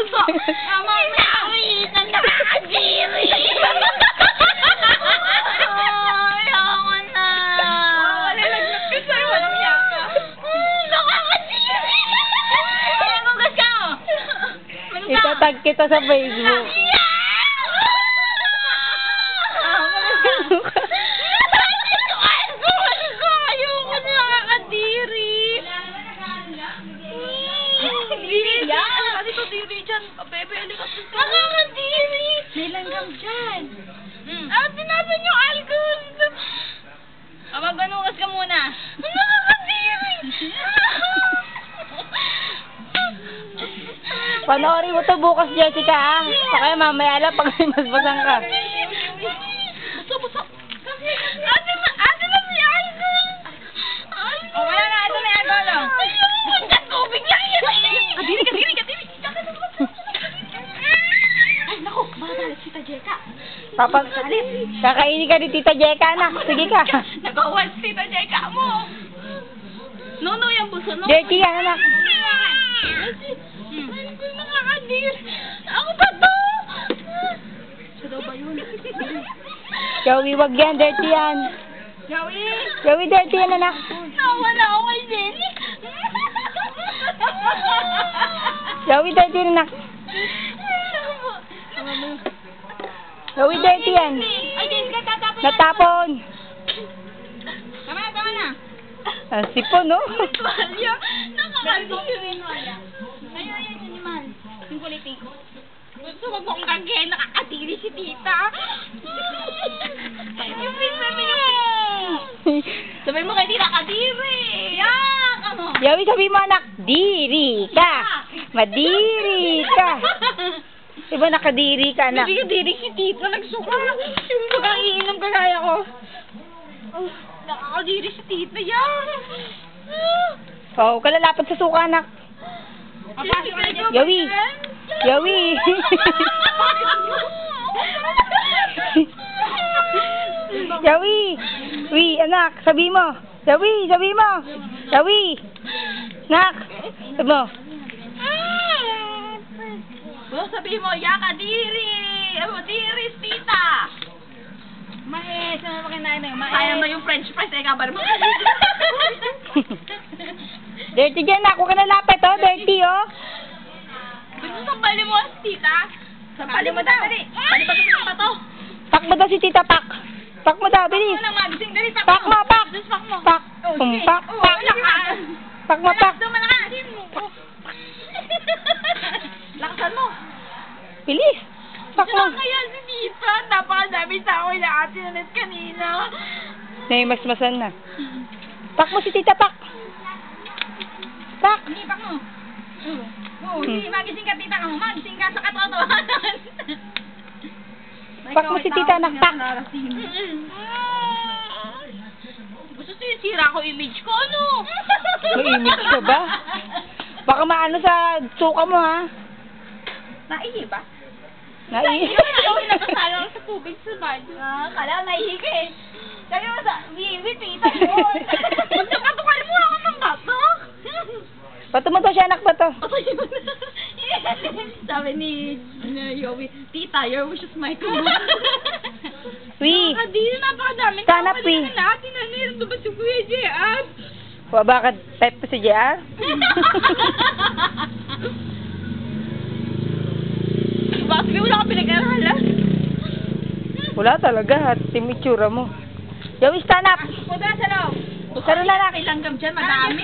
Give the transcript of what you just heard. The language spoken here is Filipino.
puso. Inawitan na kadiri. Ayaw na. Malalagnat ka sa'yo. Walang yaka. Nakakadiri. Ano ka? Itatag kita sa Facebook. May langgam dyan. Tinasan yung alcohol. Magbanukas ka muna. Nakakadiri. Panoorin mo to bukas, Jessica, ha? O kaya mamaya lang pag masbasan ka. Buso. Ate na si alcohol. Wala na. Ito na yung alcohol. Ayun, tubig lang yan. Kadiri. Ay, naku, makatalit si Tita Jeka. Kakainin ka ni Tita Jeka, anak. Sige ka. Nag-awas si Tita Jeka mo. No, yung buso, no. Dirty yan, anak. Nakakadir. Ako ba to? Siya daw ba yun? Joey, wag yan. Dirty yan. Joey, dirty yan, anak. Nawala ako kay Jenny. Joey, dirty yan, anak. Joey, dirty yan. Ay, Jessica, tatapon na. Natapon. Tama na. Sipon, no? Tuwalya. Nakakadiri. Ayun, yung mahal. Yung kuliti. Gusto mo kong kagaya, nakakadiri si tita. Yung sabi niyo. Sabi mo kay tita, kadiri. Yak! Ano? Joey, sabi mo, anak. Diri ka. Madiri ka. Diba nakadiri ka, anak? Diri si tita, nagsuka. Yung pag-iinom kagaya ko. Nakakadiri si tita, yan. Oh, kalalapad sa suka, anak. Joey. Joey. Joey, anak, sabi mo. Joey. Anak, sabi mo. Sabi mo, yakadiri. Diri si tita. Maes, ano ba kinain na yun? Kaya mo yung french fries, eh, kabar mo. Dirty dyan, ako ka nalapit, oh. Dirty, oh. Gusto sampali mo, tita? Sampali mo daw. Pali pa sa to. Pak mo daw si Tita Pak. Pak mo daw, bilis. Ano nga, gising dali, pak Pak mo, pak. Pak mo. Pak. Oh, sige. Pak. Oh, lakas. Pak mo, pak. Malakas. Lakasan mo. Bilis. Pak mo. Kaya si tita, napakadami tao na atin ulit kanina. Naimasmasan na. Pak mo si Tita Pak. Pak. Hindi, pak mo. Hindi, magising ka, tita ka mo. Magising ka sa katotohanan. Pak mo si Tita, anak. Pak. Gusto sinisira ko image ko, ano? May image ka ba? Baka maano sa suka mo, ha? Naihi ba? Naihi. Yung nakasala sa tubig sa banyo. Kala naihi ka eh. Sabi mo sa, Vivi, tita yun. Magkatukal mo ako ng batok. Bato mo to siya, anak, bato. Sabi ni Yowie, tita, your wish is my command. Wi. Nakadili, napakadaming Stand up, Wi. natin na nito ba si Kuya J.R.? Bakit type ko si JR? Baka sabi wala ka pinag-aralan. Wala talaga, team itsura mo. Joey, stand up. Punta na sa loob. Saro na, anak. Ilanggam dyan, madami.